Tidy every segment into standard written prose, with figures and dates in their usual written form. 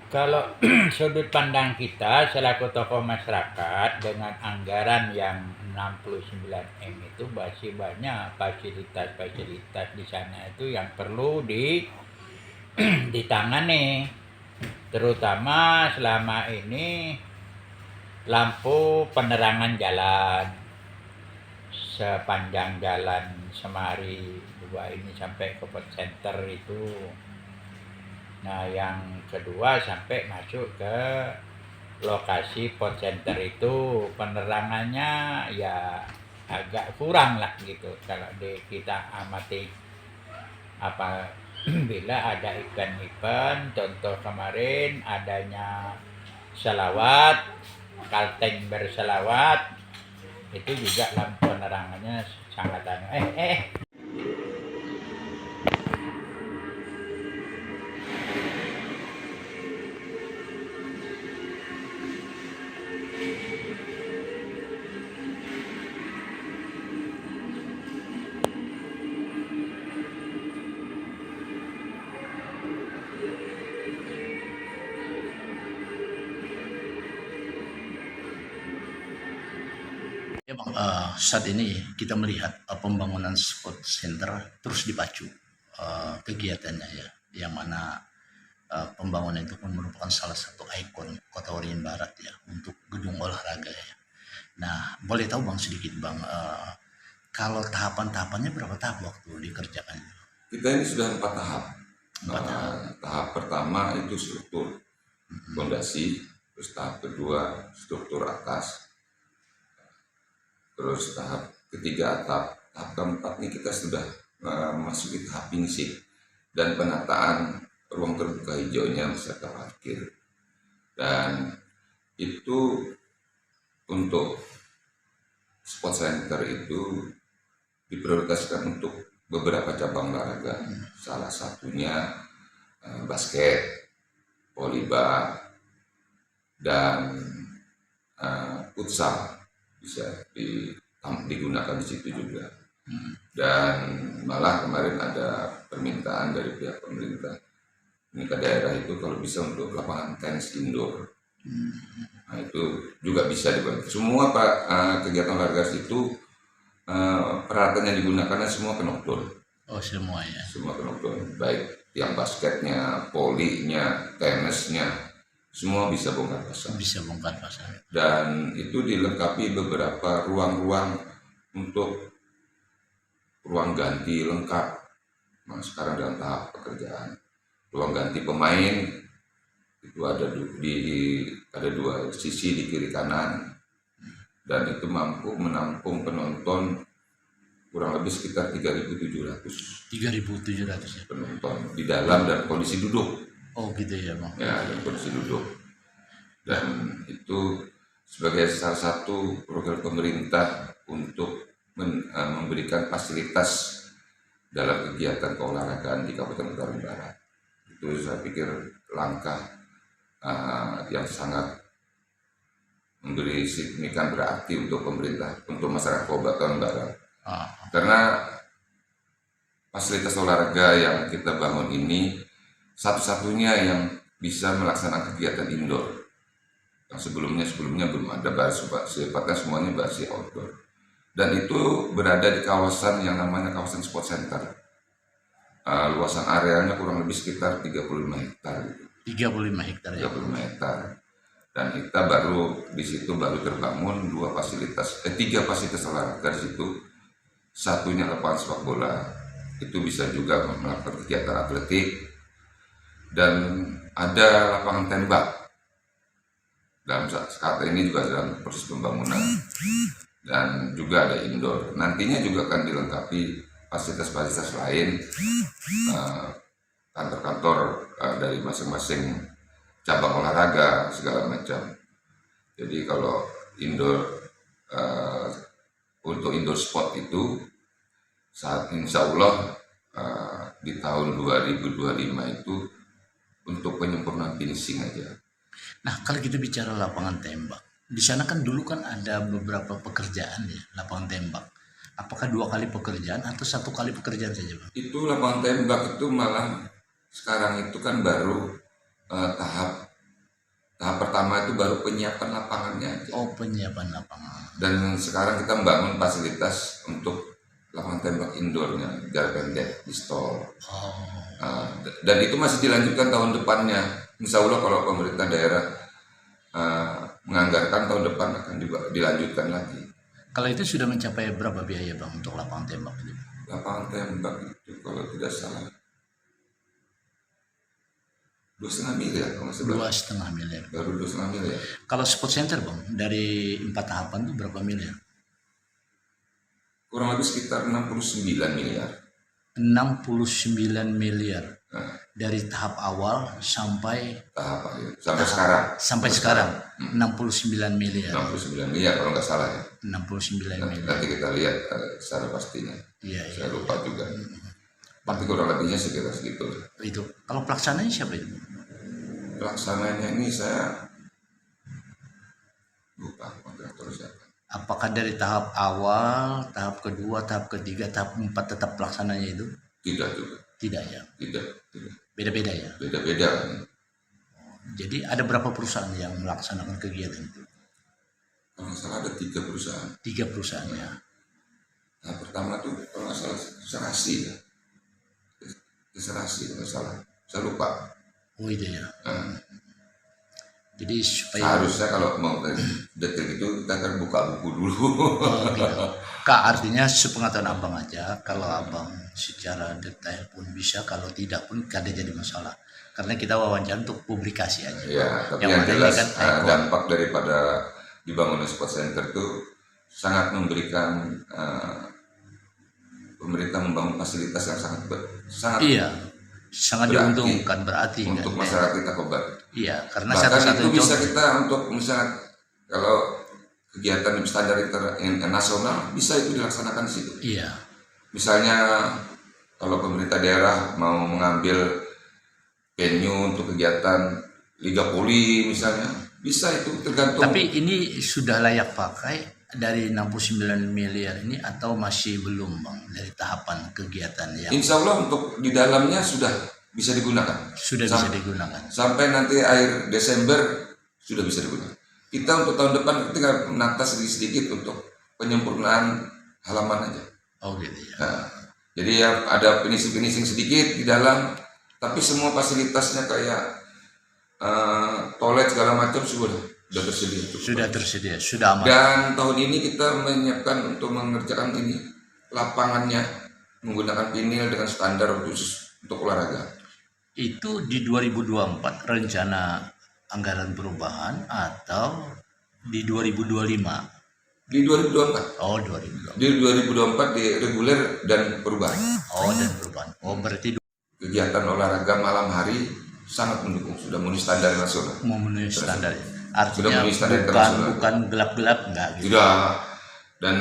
Kalau sudut pandang kita selaku tokoh masyarakat dengan anggaran yang 69 M itu masih banyak fasilitas-fasilitas di sana itu yang perlu ditangani. Terutama selama ini lampu penerangan jalan sepanjang jalan Semari 2 ini sampai ke Port Center itu. Nah, yang kedua sampai masuk ke lokasi Port Center itu penerangannya ya agak kurang lah gitu kalau kita amati apa bila ada event-event, contoh kemarin adanya selawat, kalteng berselawat, itu juga lampu penerangannya sangat Ya Bang, saat ini kita melihat pembangunan sport center terus dipacu kegiatannya ya, yang mana pembangunan itu pun merupakan salah satu ikon Kota Waringin Barat ya untuk gedung olahraga ya. Nah, boleh tahu Bang sedikit Bang, kalau tahapan-tahapannya berapa tahap waktu dikerjakan? Kita ini sudah 4 tahap. Tahap pertama itu struktur fondasi, terus tahap kedua struktur atas, terus tahap ketiga tahap keempat ini kita sudah memasuki tahap finishing dan penataan ruang terbuka hijaunya beserta parkir. Dan itu untuk sport center itu diprioritaskan untuk beberapa cabang olahraga, salah satunya basket, volleyball, dan futsal bisa digunakan di situ juga. Dan malah kemarin ada permintaan dari pihak pemerintah ini ke daerah itu kalau bisa untuk lapangan tenis indoor. Nah, itu juga bisa dibantu. Semua kegiatan olahraga itu peralatan yang digunakan semua knockdown. Oh, semuanya. Semua knockdown, baik yang basketnya, polinya, tenisnya, semua bisa bongkar pasang. Bisa bongkar pasang. Dan itu dilengkapi beberapa ruang-ruang untuk ruang ganti lengkap. Nah, sekarang dalam tahap pekerjaan. Ruang ganti pemain itu ada dua sisi di kiri kanan, dan itu mampu menampung penonton kurang lebih sekitar 3.700 ya penonton di dalam dan kondisi duduk. Oh gitu ya Bang. Ya, dan kondisi duduk. Dan itu sebagai salah satu program pemerintah untuk memberikan fasilitas dalam kegiatan keolahragaan di Kabupaten Waringin Barat. Itu saya pikir langkah yang sangat memberi signifikan berarti untuk pemerintah, untuk masyarakat Kabupaten Barat. Karena fasilitas olahraga yang kita bangun ini satu-satunya yang bisa melaksanakan kegiatan indoor. Yang sebelumnya belum ada, sifatnya semuanya bersih outdoor. Dan itu berada di kawasan yang namanya kawasan sport center. Luasan areanya kurang lebih sekitar 35 hektar. 35 hektar ya? 35 hektar. Dan kita di situ baru terbangun 3 fasilitas olahraga di situ. Satunya lapangan sepak bola, itu bisa juga melakukan kegiatan atletik, dan ada lapangan tembak. Dalam saat ini juga dalam proses pembangunan, dan juga ada indoor. Nantinya juga akan dilengkapi fasilitas-fasilitas lain, kantor-kantor dari masing-masing cabang olahraga segala macam. Jadi kalau untuk indoor sport itu insya Allah di tahun 2025 itu untuk penyempurnaan finishing aja. Nah, kalau kita bicara lapangan tembak, di sana kan dulu kan ada beberapa pekerjaan ya, lapangan tembak. Apakah 2 kali pekerjaan atau 1 kali pekerjaan saja, Bang? Itu lapangan tembak itu malah sekarang itu kan baru tahap pertama itu baru penyiapan lapangannya aja. Oh, penyiapan lapangan. Dan sekarang kita membangun fasilitas untuk lapangan tembak indoornya, jarak pendek, pistol. Oh, Dan itu masih dilanjutkan tahun depannya. Insya Allah kalau pemerintah daerah menganggarkan tahun depan akan dilanjutkan lagi. kalau itu sudah mencapai berapa biaya, Bang, untuk lapangan tembak itu? Lapangan tembak itu kalau tidak salah 2,5 miliar kalau nggak salah. 2,5 miliar. Baru 2,5 miliar. Kalau sport center, Bang, dari 4 tahapan itu berapa miliar? Kurang lebih sekitar 69 miliar. 69 miliar. Nah, Dari tahap awal sampai tahap akhir. Sampai sekarang. 69 miliar. 69 miliar kalau nggak salah ya. 69 miliar. Nanti kita lihat secara pastinya. Iya, iya. Saya lupa juga. Tapi kurang lebihnya sekitar segitu. Itu. Kalau pelaksananya siapa itu? Pelaksananya ini saya lupa kontraktor siapa. Apakah dari tahap awal, tahap kedua, tahap ketiga, tahap 4 tetap pelaksananya itu? Tidak juga. Tidak ya. Tidak. Beda-beda ya. Beda-beda. Jadi ada berapa perusahaan yang melaksanakan kegiatan itu? Kalau nggak salah ada 3 perusahaan. 3 perusahaan ya. Nah, pertama tuh kalau nggak salah Serasi ya. Serasi kalau nggak salah. Saya lupa. Oh itu ya. Nah, Jadi supaya seharusnya kalau mau detail itu kita akan buka buku dulu. Oh, gitu. Kak, artinya sepengetahuan abang aja, kalau abang secara detail pun bisa, kalau tidak pun kada jadi masalah. Karena kita wawancara untuk publikasi aja. Ya, tapi yang mana ini jelas kan dampak daripada dibangunnya sport center itu sangat memberikan pemerintah membangun fasilitas yang sangat iya, sangat berarti diuntungkan berarti untuk kan. masyarakat kita Kobar. Iya, karena Bahkan satu-satu itu bisa contoh. kita untuk misalnya kalau kegiatan standar internasional bisa itu dilaksanakan di situ. Iya, Misalnya kalau pemerintah daerah mau mengambil venue untuk kegiatan Liga Poli misalnya, bisa itu tergantung. tapi ini sudah layak pakai dari 69 miliar ini atau masih belum, Bang, dari tahapan kegiatan yang Insya Allah untuk di dalamnya sudah bisa digunakan. sudah bisa digunakan. Sampai nanti akhir Desember sudah bisa digunakan. Kita untuk tahun depan tinggal menata sedikit-sedikit untuk penyempurnaan halaman aja. Oh gitu ya. Nah, jadi ya ada finishing sedikit di dalam, tapi semua fasilitasnya kayak toilet segala macam sudah tersedia. Sudah tersedia, sudah aman. Dan tahun ini kita menyiapkan untuk mengerjakan ini lapangannya menggunakan vinil dengan standar khusus untuk olahraga. Itu di 2024 rencana anggaran perubahan atau di 2025? Di 2024. Oh, 2024. Di 2024 di reguler dan perubahan. Oh, dan perubahan. Oh, berarti Kegiatan olahraga malam hari sangat mendukung, sudah memenuhi standar nasional. memenuhi standar. Sudah Artinya memenuhi standar internasional. bukan gelap-gelap enggak gitu. Tidak. Dan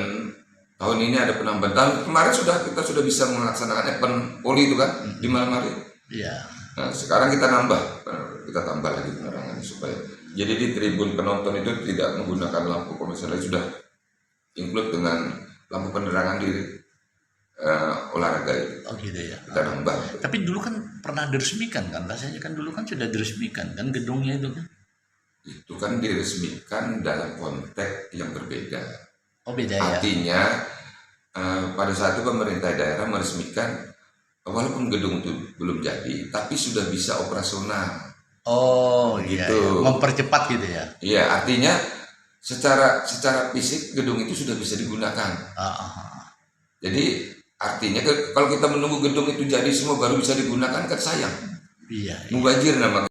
tahun ini ada penambahan. Tahun kemarin kita sudah bisa melaksanakan event poli itu kan di malam hari. Iya. Nah, sekarang kita tambah lagi penerangan supaya jadi di tribun penonton itu tidak menggunakan lampu konvensional, sudah include dengan lampu penerangan di olahraga itu. Oh gitu ya. Kita nambah. Tapi dulu kan pernah diresmikan kan? Rasanya kan dulu kan sudah diresmikan kan gedungnya itu kan. Itu kan diresmikan dalam konteks yang berbeda. Oh beda ya. Artinya pada saat itu pemerintah daerah meresmikan walaupun gedung itu belum jadi, tapi sudah bisa operasional. Oh iya, Gitu. iya. Mempercepat gitu ya. Iya, artinya secara fisik gedung itu sudah bisa digunakan. Jadi artinya kalau kita menunggu gedung itu jadi semua baru bisa digunakan kan sayang. Iya. Mubazir nama